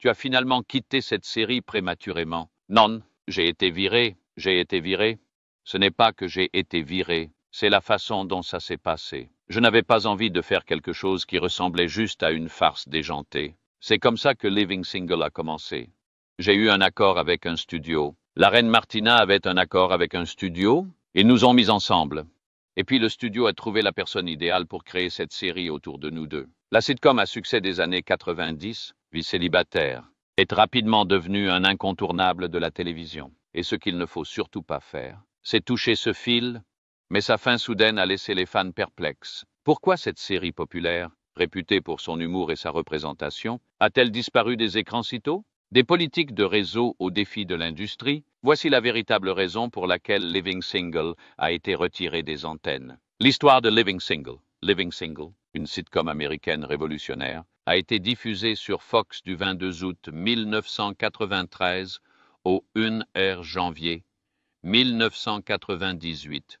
Tu as finalement quitté cette série prématurément. Non, j'ai été viré, j'ai été viré. Ce n'est pas que j'ai été viré, c'est la façon dont ça s'est passé. Je n'avais pas envie de faire quelque chose qui ressemblait juste à une farce déjantée. C'est comme ça que Living Single a commencé. J'ai eu un accord avec un studio. La reine Martina avait un accord avec un studio. Ils nous ont mis ensemble. Et puis le studio a trouvé la personne idéale pour créer cette série autour de nous deux. La sitcom à succès des années 90, Vie célibataire, est rapidement devenue un incontournable de la télévision. Et ce qu'il ne faut surtout pas faire, c'est toucher ce fil, mais sa fin soudaine a laissé les fans perplexes. Pourquoi cette série populaire, réputée pour son humour et sa représentation, a-t-elle disparu des écrans si tôt? Des politiques de réseau au défi de l'industrie, voici la véritable raison pour laquelle Living Single a été retiré des antennes. L'histoire de Living Single, une sitcom américaine révolutionnaire, a été diffusée sur Fox du 22 août 1993 au 1er janvier 1998.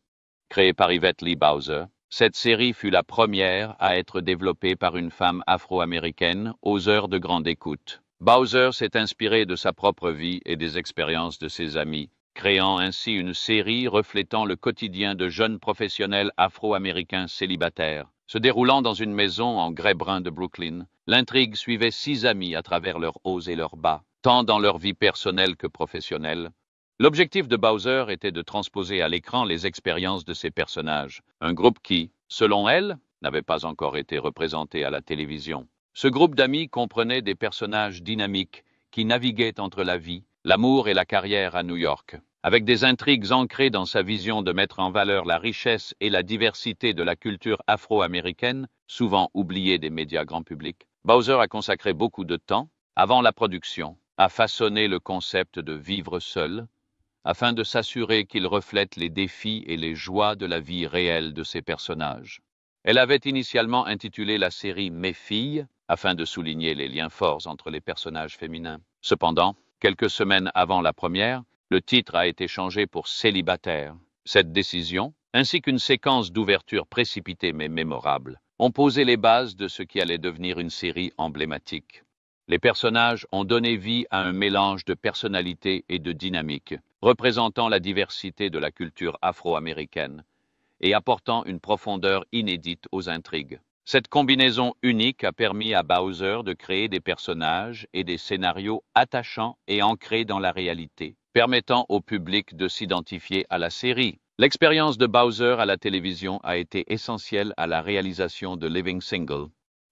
Créée par Yvette Lee Bowser, cette série fut la première à être développée par une femme afro-américaine aux heures de grande écoute. Bowser s'est inspiré de sa propre vie et des expériences de ses amis, créant ainsi une série reflétant le quotidien de jeunes professionnels afro-américains célibataires. Se déroulant dans une maison en grès-brun de Brooklyn, l'intrigue suivait 6 amis à travers leurs hauts et leurs bas, tant dans leur vie personnelle que professionnelle. L'objectif de Bowser était de transposer à l'écran les expériences de ses personnages, un groupe qui, selon elle, n'avait pas encore été représenté à la télévision. Ce groupe d'amis comprenait des personnages dynamiques qui naviguaient entre la vie, l'amour et la carrière à New York. Avec des intrigues ancrées dans sa vision de mettre en valeur la richesse et la diversité de la culture afro-américaine, souvent oubliée des médias grand public, Bowser a consacré beaucoup de temps, avant la production, à façonner le concept de vivre seul, afin de s'assurer qu'il reflète les défis et les joies de la vie réelle de ses personnages. Elle avait initialement intitulé la série Mes filles, afin de souligner les liens forts entre les personnages féminins. Cependant, quelques semaines avant la première, le titre a été changé pour Célibataire. Cette décision, ainsi qu'une séquence d'ouverture précipitée mais mémorable, ont posé les bases de ce qui allait devenir une série emblématique. Les personnages ont donné vie à un mélange de personnalité et de dynamique, représentant la diversité de la culture afro-américaine et apportant une profondeur inédite aux intrigues. Cette combinaison unique a permis à Bowser de créer des personnages et des scénarios attachants et ancrés dans la réalité, permettant au public de s'identifier à la série. L'expérience de Bowser à la télévision a été essentielle à la réalisation de Living Single.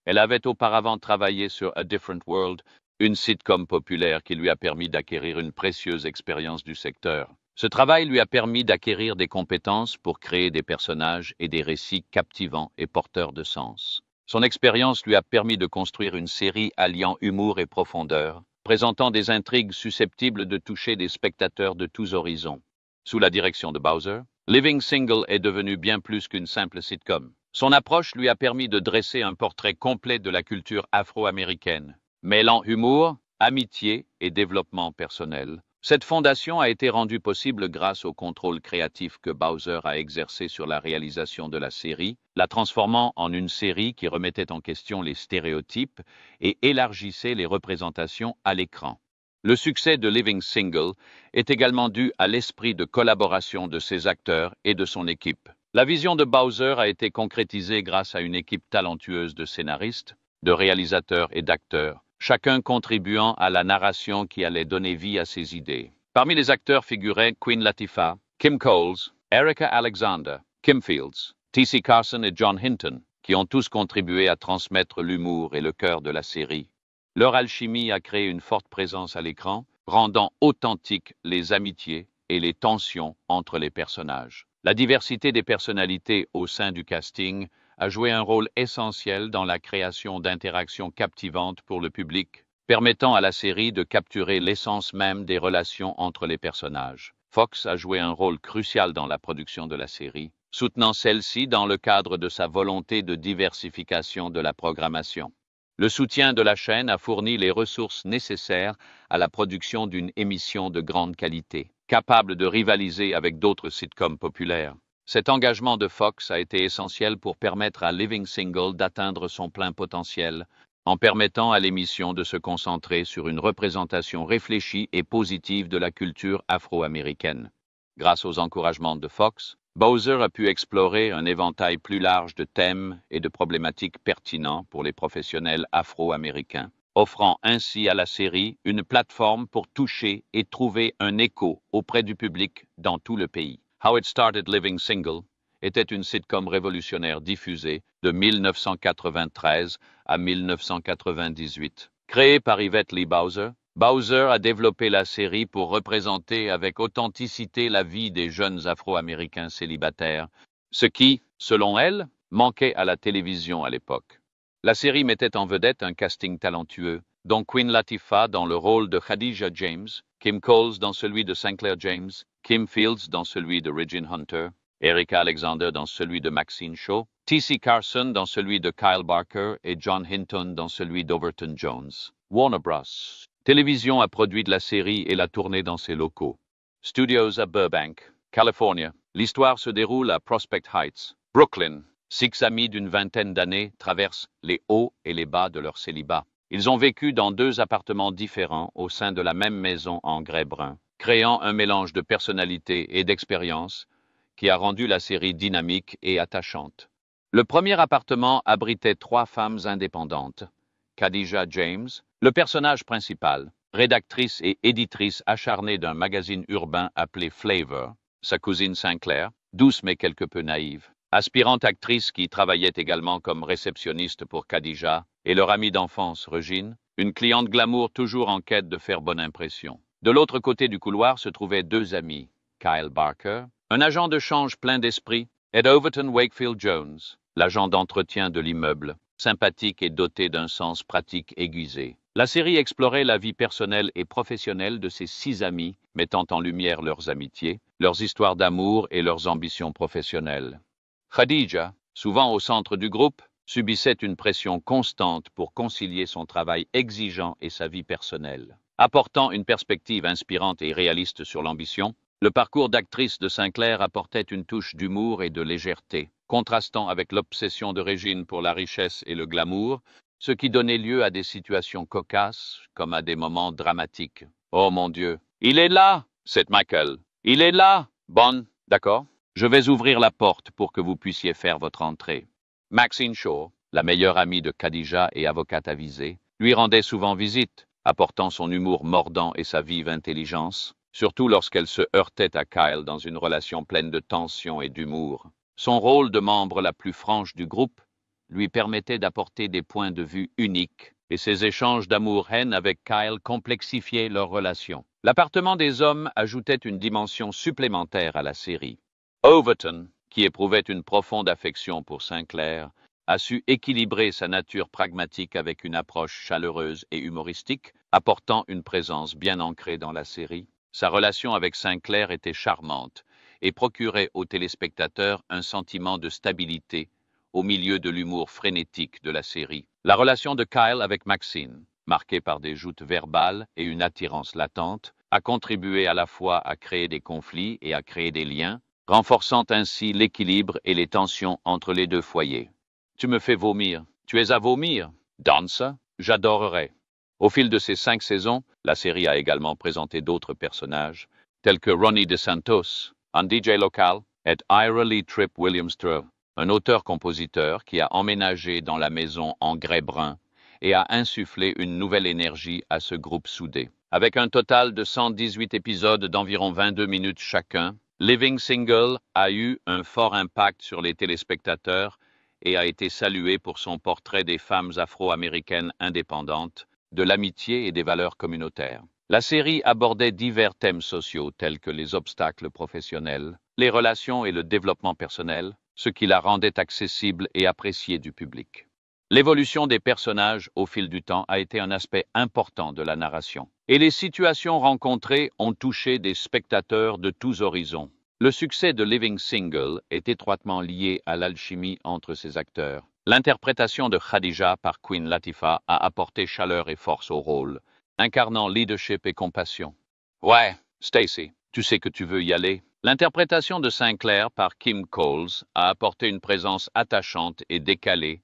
Elle avait auparavant travaillé sur A Different World, une sitcom populaire qui lui a permis d'acquérir une précieuse expérience du secteur. Ce travail lui a permis d'acquérir des compétences pour créer des personnages et des récits captivants et porteurs de sens. Son expérience lui a permis de construire une série alliant humour et profondeur, présentant des intrigues susceptibles de toucher des spectateurs de tous horizons. Sous la direction de Bowser, Living Single est devenu bien plus qu'une simple sitcom. Son approche lui a permis de dresser un portrait complet de la culture afro-américaine, mêlant humour, amitié et développement personnel. Cette fondation a été rendue possible grâce au contrôle créatif que Bowser a exercé sur la réalisation de la série, la transformant en une série qui remettait en question les stéréotypes et élargissait les représentations à l'écran. Le succès de Living Single est également dû à l'esprit de collaboration de ses acteurs et de son équipe. La vision de Bowser a été concrétisée grâce à une équipe talentueuse de scénaristes, de réalisateurs et d'acteurs, chacun contribuant à la narration qui allait donner vie à ses idées. Parmi les acteurs figuraient Queen Latifah, Kim Coles, Erika Alexander, Kim Fields, T.C. Carson et John Hinton, qui ont tous contribué à transmettre l'humour et le cœur de la série. Leur alchimie a créé une forte présence à l'écran, rendant authentiques les amitiés et les tensions entre les personnages. La diversité des personnalités au sein du casting a joué un rôle essentiel dans la création d'interactions captivantes pour le public, permettant à la série de capturer l'essence même des relations entre les personnages. Fox a joué un rôle crucial dans la production de la série, soutenant celle-ci dans le cadre de sa volonté de diversification de la programmation. Le soutien de la chaîne a fourni les ressources nécessaires à la production d'une émission de grande qualité, capable de rivaliser avec d'autres sitcoms populaires. Cet engagement de Fox a été essentiel pour permettre à Living Single d'atteindre son plein potentiel, en permettant à l'émission de se concentrer sur une représentation réfléchie et positive de la culture afro-américaine. Grâce aux encouragements de Fox, Bowser a pu explorer un éventail plus large de thèmes et de problématiques pertinents pour les professionnels afro-américains, offrant ainsi à la série une plateforme pour toucher et trouver un écho auprès du public dans tout le pays. How It Started Living Single était une sitcom révolutionnaire diffusée de 1993 à 1998. Créée par Yvette Lee Bowser, Bowser a développé la série pour représenter avec authenticité la vie des jeunes Afro-Américains célibataires, ce qui, selon elle, manquait à la télévision à l'époque. La série mettait en vedette un casting talentueux, dont Queen Latifah dans le rôle de Khadijah James, Kim Coles dans celui de Sinclair James, Kim Fields dans celui de Regine Hunter, Erica Alexander dans celui de Maxine Shaw, T.C. Carson dans celui de Kyle Barker et John Hinton dans celui d'Overton Jones. Warner Bros. Télévision a produit de la série et l'a tournée dans ses locaux. Studios à Burbank, California. L'histoire se déroule à Prospect Heights, Brooklyn. 6 amis d'une vingtaine d'années traversent les hauts et les bas de leur célibat. Ils ont vécu dans 2 appartements différents au sein de la même maison en grès brun, créant un mélange de personnalité et d'expérience qui a rendu la série dynamique et attachante. Le premier appartement abritait 3 femmes indépendantes. Khadijah James, le personnage principal, rédactrice et éditrice acharnée d'un magazine urbain appelé Flavor, sa cousine Sinclair, douce mais quelque peu naïve, aspirante actrice qui travaillait également comme réceptionniste pour Khadijah, et leur amie d'enfance Regine, une cliente glamour toujours en quête de faire bonne impression. De l'autre côté du couloir se trouvaient 2 amis, Kyle Barker, un agent de change plein d'esprit, et Overton Wakefield Jones, l'agent d'entretien de l'immeuble, sympathique et doté d'un sens pratique aiguisé. La série explorait la vie personnelle et professionnelle de ces 6 amis, mettant en lumière leurs amitiés, leurs histoires d'amour et leurs ambitions professionnelles. Khadijah, souvent au centre du groupe, subissait une pression constante pour concilier son travail exigeant et sa vie personnelle. Apportant une perspective inspirante et réaliste sur l'ambition, le parcours d'actrice de Sinclair apportait une touche d'humour et de légèreté, contrastant avec l'obsession de Regine pour la richesse et le glamour, ce qui donnait lieu à des situations cocasses comme à des moments dramatiques. « Oh mon Dieu, il est là !» c'est Michael. « Il est là !» Bon, d'accord. Je vais ouvrir la porte pour que vous puissiez faire votre entrée. Maxine Shaw, la meilleure amie de Khadijah et avocate avisée, lui rendait souvent visite, apportant son humour mordant et sa vive intelligence, surtout lorsqu'elle se heurtait à Kyle dans une relation pleine de tension et d'humour. Son rôle de membre la plus franche du groupe lui permettait d'apporter des points de vue uniques, et ses échanges d'amour-haine avec Kyle complexifiaient leur relation. L'appartement des hommes ajoutait une dimension supplémentaire à la série. Overton, qui éprouvait une profonde affection pour Sinclair, a su équilibrer sa nature pragmatique avec une approche chaleureuse et humoristique, apportant une présence bien ancrée dans la série. Sa relation avec Sinclair était charmante et procurait aux téléspectateurs un sentiment de stabilité au milieu de l'humour frénétique de la série. La relation de Kyle avec Maxine, marquée par des joutes verbales et une attirance latente, a contribué à la fois à créer des conflits et à créer des liens, renforçant ainsi l'équilibre et les tensions entre les 2 foyers. Tu me fais vomir. Tu es à vomir. Donne ça, j'adorerais. Au fil de ces 5 saisons, la série a également présenté d'autres personnages, tels que Ronnie DeSantos, un DJ local, et Ira Lee Tripp Williams-Trow, un auteur-compositeur qui a emménagé dans la maison en grès brun et a insufflé une nouvelle énergie à ce groupe soudé. Avec un total de 118 épisodes d'environ 22 minutes chacun, Living Single a eu un fort impact sur les téléspectateurs et a été salué pour son portrait des femmes afro-américaines indépendantes, de l'amitié et des valeurs communautaires. La série abordait divers thèmes sociaux tels que les obstacles professionnels, les relations et le développement personnel, ce qui la rendait accessible et appréciée du public. L'évolution des personnages au fil du temps a été un aspect important de la narration, et les situations rencontrées ont touché des spectateurs de tous horizons. Le succès de Living Single est étroitement lié à l'alchimie entre ses acteurs. L'interprétation de Khadijah par Queen Latifah a apporté chaleur et force au rôle, incarnant leadership et compassion. Ouais, Stacy, tu sais que tu veux y aller. L'interprétation de Sinclair par Kim Coles a apporté une présence attachante et décalée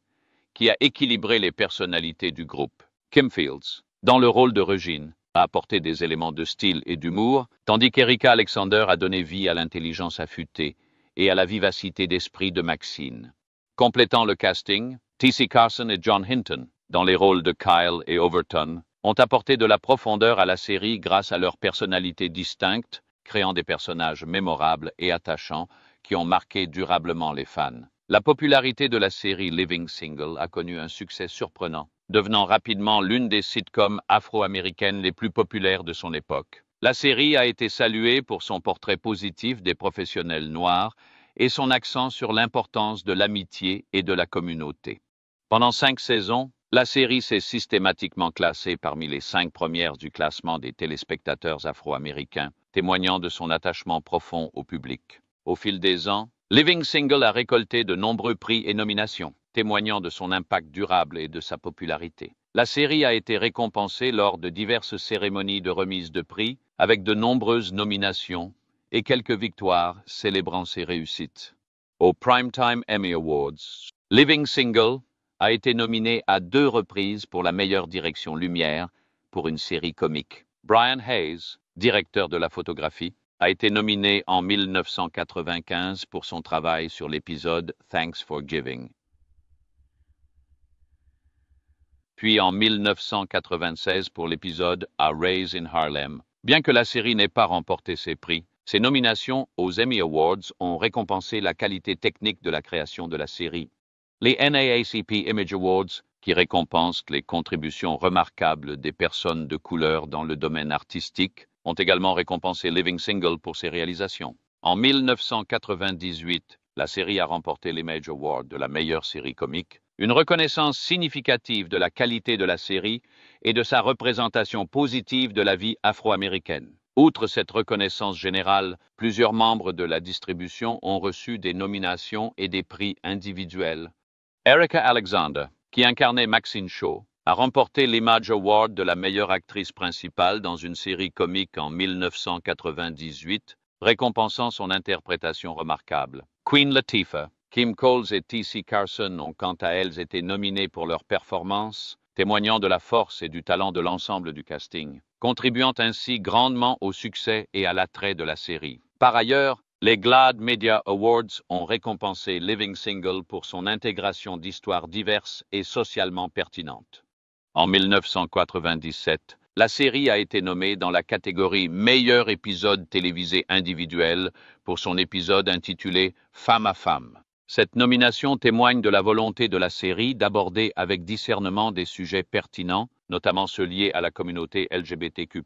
qui a équilibré les personnalités du groupe. Kim Fields, dans le rôle de Regine, a apporté des éléments de style et d'humour, tandis qu'Erika Alexander a donné vie à l'intelligence affûtée et à la vivacité d'esprit de Maxine. Complétant le casting, T.C. Carson et John Hinton, dans les rôles de Kyle et Overton, ont apporté de la profondeur à la série grâce à leurs personnalités distinctes, créant des personnages mémorables et attachants qui ont marqué durablement les fans. La popularité de la série Living Single a connu un succès surprenant, devenant rapidement l'une des sitcoms afro-américaines les plus populaires de son époque. La série a été saluée pour son portrait positif des professionnels noirs et son accent sur l'importance de l'amitié et de la communauté. Pendant 5 saisons, la série s'est systématiquement classée parmi les 5 premières du classement des téléspectateurs afro-américains, témoignant de son attachement profond au public. Au fil des ans, Living Single a récolté de nombreux prix et nominations, témoignant de son impact durable et de sa popularité. La série a été récompensée lors de diverses cérémonies de remise de prix, avec de nombreuses nominations et quelques victoires célébrant ses réussites. Au Primetime Emmy Awards, Living Single a été nominé à 2 reprises pour la meilleure direction lumière pour une série comique. Brian Hayes, directeur de la photographie, a été nominé en 1995 pour son travail sur l'épisode Thanks for Giving. Puis en 1996 pour l'épisode A Raise in Harlem. Bien que la série n'ait pas remporté ses prix, ses nominations aux Emmy Awards ont récompensé la qualité technique de la création de la série. Les NAACP Image Awards, qui récompensent les contributions remarquables des personnes de couleur dans le domaine artistique, ont également récompensé Living Single pour ses réalisations. En 1998, la série a remporté l'Image Award de la meilleure série comique, une reconnaissance significative de la qualité de la série et de sa représentation positive de la vie afro-américaine. Outre cette reconnaissance générale, plusieurs membres de la distribution ont reçu des nominations et des prix individuels. Erika Alexander, qui incarnait Maxine Shaw, a remporté l'Image Award de la meilleure actrice principale dans une série comique en 1998, récompensant son interprétation remarquable. Queen Latifah, Kim Coles et T.C. Carson ont quant à elles été nominées pour leur performance, témoignant de la force et du talent de l'ensemble du casting, contribuant ainsi grandement au succès et à l'attrait de la série. Par ailleurs, les GLAAD Media Awards ont récompensé Living Single pour son intégration d'histoires diverses et socialement pertinentes. En 1997, la série a été nommée dans la catégorie Meilleur épisode télévisé individuel pour son épisode intitulé Femme à femme. Cette nomination témoigne de la volonté de la série d'aborder avec discernement des sujets pertinents, notamment ceux liés à la communauté LGBTQ+,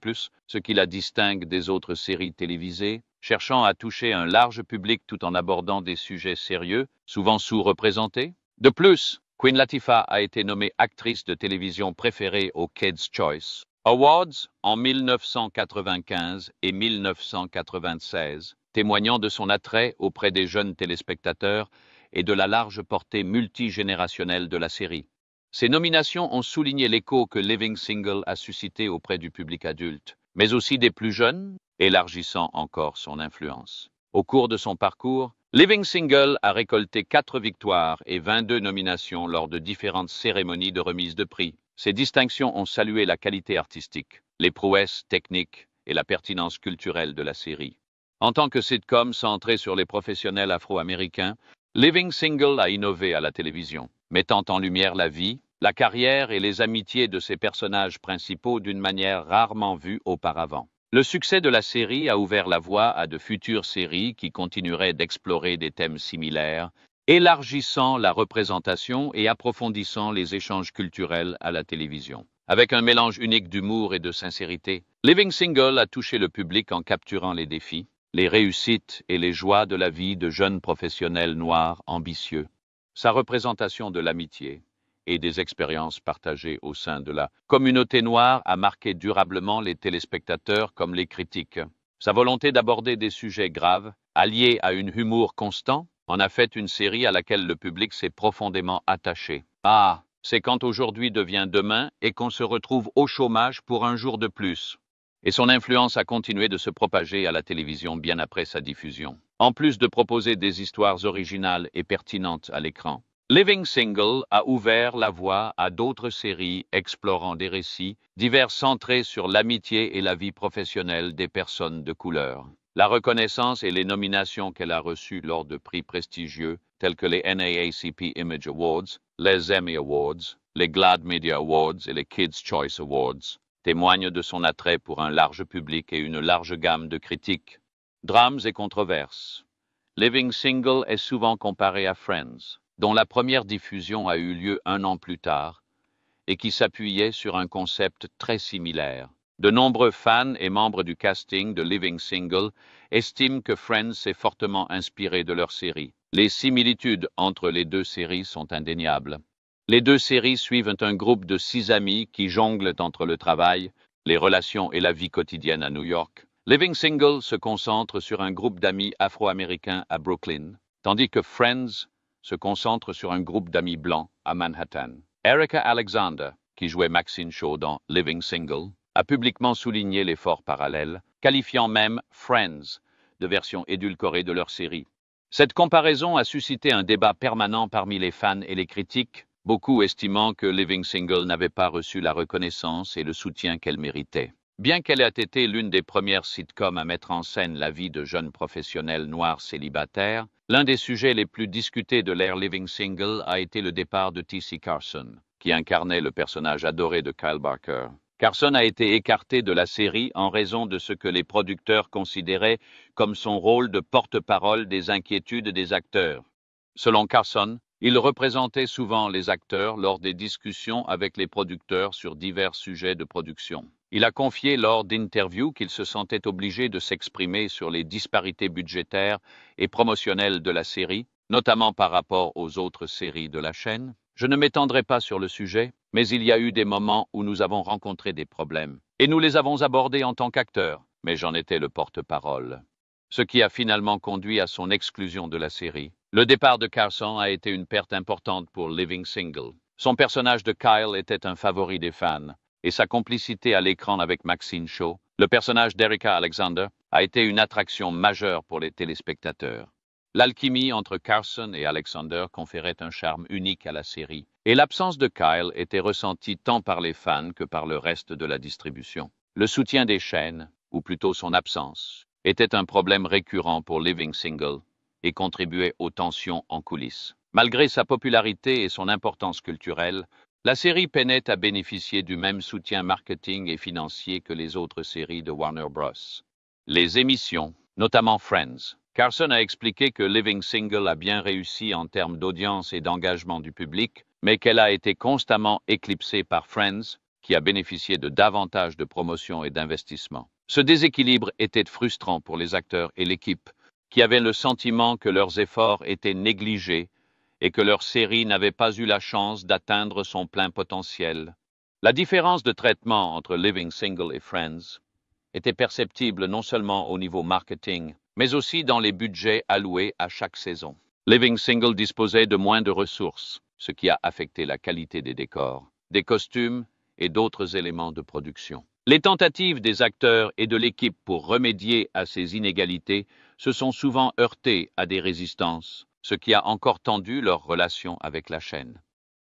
ce qui la distingue des autres séries télévisées, cherchant à toucher un large public tout en abordant des sujets sérieux, souvent sous-représentés. De plus, Queen Latifah a été nommée actrice de télévision préférée aux Kids' Choice Awards en 1995 et 1996, témoignant de son attrait auprès des jeunes téléspectateurs et de la large portée multigénérationnelle de la série. Ces nominations ont souligné l'écho que Living Single a suscité auprès du public adulte, mais aussi des plus jeunes, élargissant encore son influence. Au cours de son parcours, Living Single a récolté 4 victoires et 22 nominations lors de différentes cérémonies de remise de prix. Ces distinctions ont salué la qualité artistique, les prouesses techniques et la pertinence culturelle de la série. En tant que sitcom centré sur les professionnels afro-américains, Living Single a innové à la télévision, mettant en lumière la vie, la carrière et les amitiés de ses personnages principaux d'une manière rarement vue auparavant. Le succès de la série a ouvert la voie à de futures séries qui continueraient d'explorer des thèmes similaires, élargissant la représentation et approfondissant les échanges culturels à la télévision. Avec un mélange unique d'humour et de sincérité, Living Single a touché le public en capturant les défis, les réussites et les joies de la vie de jeunes professionnels noirs ambitieux. Sa représentation de l'amitié et des expériences partagées au sein de la communauté noire a marqué durablement les téléspectateurs comme les critiques. Sa volonté d'aborder des sujets graves, alliée à un humour constant, en a fait une série à laquelle le public s'est profondément attaché. Ah, c'est quand aujourd'hui devient demain et qu'on se retrouve au chômage pour un jour de plus. Et son influence a continué de se propager à la télévision bien après sa diffusion. En plus de proposer des histoires originales et pertinentes à l'écran, Living Single a ouvert la voie à d'autres séries explorant des récits divers centrés sur l'amitié et la vie professionnelle des personnes de couleur. La reconnaissance et les nominations qu'elle a reçues lors de prix prestigieux tels que les NAACP Image Awards, les Emmy Awards, les GLAAD Media Awards et les Kids' Choice Awards témoignent de son attrait pour un large public et une large gamme de critiques. Drames et controverses. Living Single est souvent comparé à Friends, dont la première diffusion a eu lieu 1 an plus tard et qui s'appuyait sur un concept très similaire. De nombreux fans et membres du casting de Living Single estiment que Friends s'est fortement inspiré de leur série. Les similitudes entre les deux séries sont indéniables. Les deux séries suivent un groupe de 6 amis qui jonglent entre le travail, les relations et la vie quotidienne à New York. Living Single se concentre sur un groupe d'amis afro-américains à Brooklyn, tandis que Friends se concentre sur un groupe d'amis blancs à Manhattan. Erika Alexander, qui jouait Maxine Shaw dans Living Single, a publiquement souligné l'effort parallèle, qualifiant même Friends de version édulcorée de leur série. Cette comparaison a suscité un débat permanent parmi les fans et les critiques, beaucoup estimant que Living Single n'avait pas reçu la reconnaissance et le soutien qu'elle méritait. Bien qu'elle ait été l'une des premières sitcoms à mettre en scène la vie de jeunes professionnels noirs célibataires, l'un des sujets les plus discutés de l'ère Living Single a été le départ de T.C. Carson, qui incarnait le personnage adoré de Kyle Barker. Carson a été écarté de la série en raison de ce que les producteurs considéraient comme son rôle de porte-parole des inquiétudes des acteurs. Selon Carson, il représentait souvent les acteurs lors des discussions avec les producteurs sur divers sujets de production. Il a confié lors d'interviews qu'il se sentait obligé de s'exprimer sur les disparités budgétaires et promotionnelles de la série, notamment par rapport aux autres séries de la chaîne. Je ne m'étendrai pas sur le sujet, mais il y a eu des moments où nous avons rencontré des problèmes, et nous les avons abordés en tant qu'acteurs, mais j'en étais le porte-parole. Ce qui a finalement conduit à son exclusion de la série. Le départ de Carson a été une perte importante pour Living Single. Son personnage de Kyle était un favori des fans, et sa complicité à l'écran avec Maxine Shaw, le personnage d'Erika Alexander, a été une attraction majeure pour les téléspectateurs. L'alchimie entre Carson et Alexander conférait un charme unique à la série, et l'absence de Kyle était ressentie tant par les fans que par le reste de la distribution. Le soutien des chaînes, ou plutôt son absence, était un problème récurrent pour Living Single et contribuait aux tensions en coulisses. Malgré sa popularité et son importance culturelle, la série peinait à bénéficier du même soutien marketing et financier que les autres séries de Warner Bros. Les émissions, notamment Friends. Carson a expliqué que Living Single a bien réussi en termes d'audience et d'engagement du public, mais qu'elle a été constamment éclipsée par Friends, qui a bénéficié de davantage de promotion et d'investissement. Ce déséquilibre était frustrant pour les acteurs et l'équipe, qui avaient le sentiment que leurs efforts étaient négligés et que leur série n'avait pas eu la chance d'atteindre son plein potentiel. La différence de traitement entre Living Single et Friends était perceptible non seulement au niveau marketing, mais aussi dans les budgets alloués à chaque saison. Living Single disposait de moins de ressources, ce qui a affecté la qualité des décors, des costumes et d'autres éléments de production. Les tentatives des acteurs et de l'équipe pour remédier à ces inégalités se sont souvent heurtées à des résistances, ce qui a encore tendu leur relation avec la chaîne.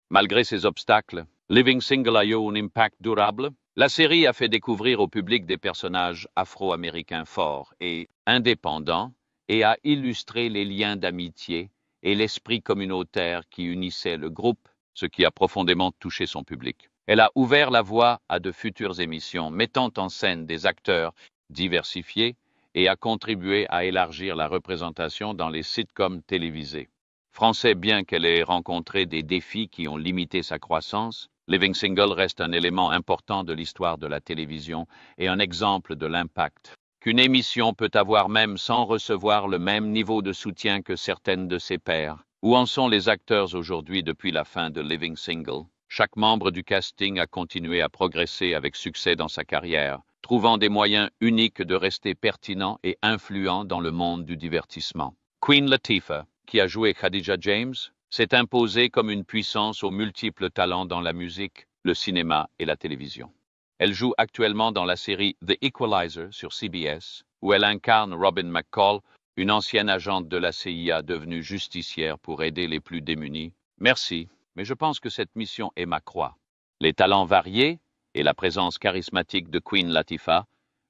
Malgré ces obstacles, Living Single a eu un impact durable. La série a fait découvrir au public des personnages afro-américains forts et indépendants et a illustré les liens d'amitié et l'esprit communautaire qui unissait le groupe, ce qui a profondément touché son public. Elle a ouvert la voie à de futures émissions mettant en scène des acteurs diversifiés et a contribué à élargir la représentation dans les sitcoms télévisés. Français, bien qu'elle ait rencontré des défis qui ont limité sa croissance, Living Single reste un élément important de l'histoire de la télévision et un exemple de l'impact qu'une émission peut avoir même sans recevoir le même niveau de soutien que certaines de ses pairs. Où en sont les acteurs aujourd'hui depuis la fin de Living Single? Chaque membre du casting a continué à progresser avec succès dans sa carrière, trouvant des moyens uniques de rester pertinent et influent dans le monde du divertissement. Queen Latifah, qui a joué Khadija James, s'est imposée comme une puissance aux multiples talents dans la musique, le cinéma et la télévision. Elle joue actuellement dans la série The Equalizer sur CBS, où elle incarne Robin McCall, une ancienne agente de la CIA devenue justicière pour aider les plus démunis, Merci, mais je pense que cette mission est ma croix. Les talents variés et la présence charismatique de Queen Latifah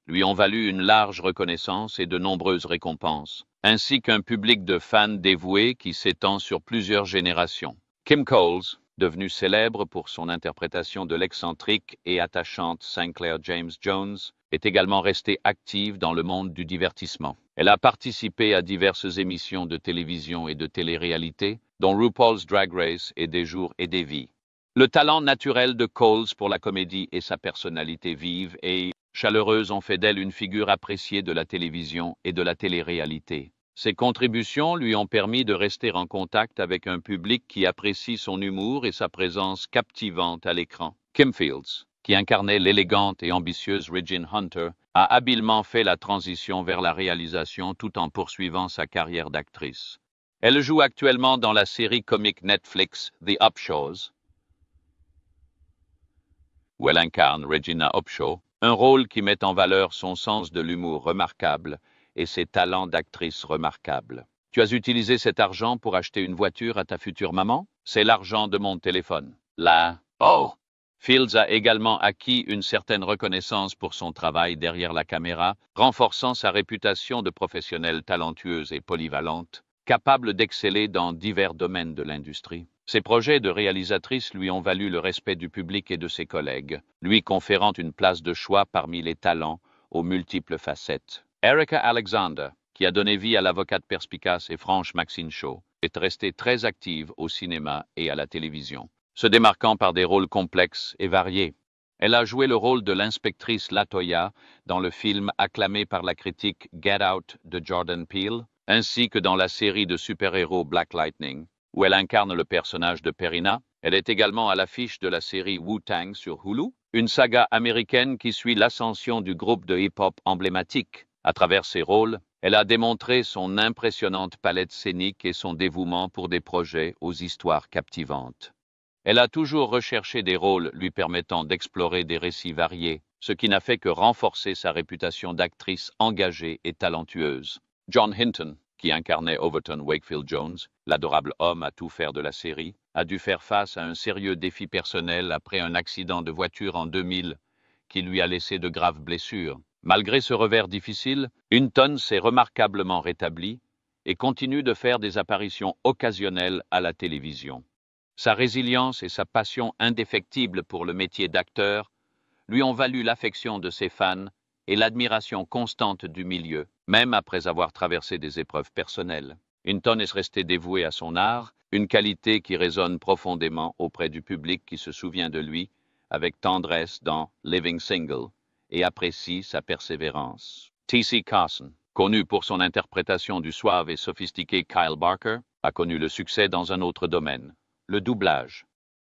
lui ont valu une large reconnaissance et de nombreuses récompenses, ainsi qu'un public de fans dévoués qui s'étend sur plusieurs générations. Kim Coles, devenue célèbre pour son interprétation de l'excentrique et attachante Sinclair James Jones, est également restée active dans le monde du divertissement. Elle a participé à diverses émissions de télévision et de télé-réalité, dont RuPaul's Drag Race et Des jours et des vies. Le talent naturel de Coles pour la comédie et sa personnalité vive et chaleureuse ont fait d'elle une figure appréciée de la télévision et de la télé-réalité. Ses contributions lui ont permis de rester en contact avec un public qui apprécie son humour et sa présence captivante à l'écran. Kim Fields, qui incarnait l'élégante et ambitieuse Regine Hunter, a habilement fait la transition vers la réalisation tout en poursuivant sa carrière d'actrice. Elle joue actuellement dans la série comique Netflix The Upshaws, où elle incarne Regina Upshaw, un rôle qui met en valeur son sens de l'humour remarquable et ses talents d'actrice remarquables. Tu as utilisé cet argent pour acheter une voiture à ta future maman? C'est l'argent de mon téléphone. Là. Oh! Fields a également acquis une certaine reconnaissance pour son travail derrière la caméra, renforçant sa réputation de professionnelle talentueuse et polyvalente, capable d'exceller dans divers domaines de l'industrie. Ses projets de réalisatrice lui ont valu le respect du public et de ses collègues, lui conférant une place de choix parmi les talents aux multiples facettes. Erika Alexander, qui a donné vie à l'avocate perspicace et franche Maxine Shaw, est restée très active au cinéma et à la télévision, se démarquant par des rôles complexes et variés. Elle a joué le rôle de l'inspectrice Latoya dans le film acclamé par la critique Get Out de Jordan Peele, ainsi que dans la série de super-héros Black Lightning, où elle incarne le personnage de Perina. Elle est également à l'affiche de la série Wu-Tang sur Hulu, une saga américaine qui suit l'ascension du groupe de hip-hop emblématique. À travers ses rôles, elle a démontré son impressionnante palette scénique et son dévouement pour des projets aux histoires captivantes. Elle a toujours recherché des rôles lui permettant d'explorer des récits variés, ce qui n'a fait que renforcer sa réputation d'actrice engagée et talentueuse. John Hinton, qui incarnait Overton Wakefield Jones, l'adorable homme à tout faire de la série, a dû faire face à un sérieux défi personnel après un accident de voiture en 2000 qui lui a laissé de graves blessures. Malgré ce revers difficile, Hinton s'est remarquablement rétabli et continue de faire des apparitions occasionnelles à la télévision. Sa résilience et sa passion indéfectible pour le métier d'acteur lui ont valu l'affection de ses fans et l'admiration constante du milieu, même après avoir traversé des épreuves personnelles. Hinton est resté dévoué à son art, une qualité qui résonne profondément auprès du public qui se souvient de lui avec tendresse dans Living Single et apprécie sa persévérance. T.C. Carson, connu pour son interprétation du suave et sophistiqué Kyle Barker, a connu le succès dans un autre domaine, le doublage.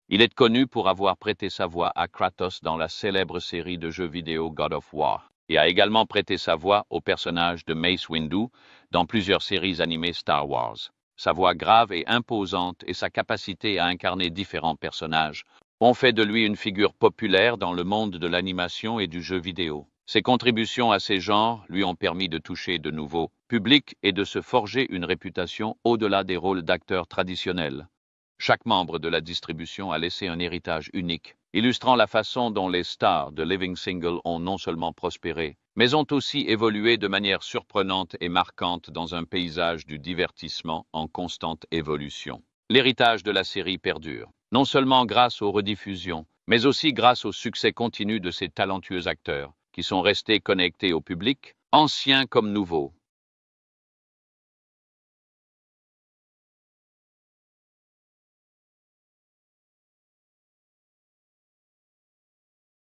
Il est connu pour avoir prêté sa voix à Kratos dans la célèbre série de jeux vidéo God of War, et a également prêté sa voix au personnage de Mace Windu dans plusieurs séries animées Star Wars. Sa voix grave et imposante et sa capacité à incarner différents personnages ont fait de lui une figure populaire dans le monde de l'animation et du jeu vidéo. Ses contributions à ces genres lui ont permis de toucher de nouveaux publics et de se forger une réputation au-delà des rôles d'acteurs traditionnels. Chaque membre de la distribution a laissé un héritage unique, illustrant la façon dont les stars de Living Single ont non seulement prospéré, mais ont aussi évolué de manière surprenante et marquante dans un paysage du divertissement en constante évolution. L'héritage de la série perdure, non seulement grâce aux rediffusions, mais aussi grâce au succès continu de ces talentueux acteurs, qui sont restés connectés au public, anciens comme nouveaux.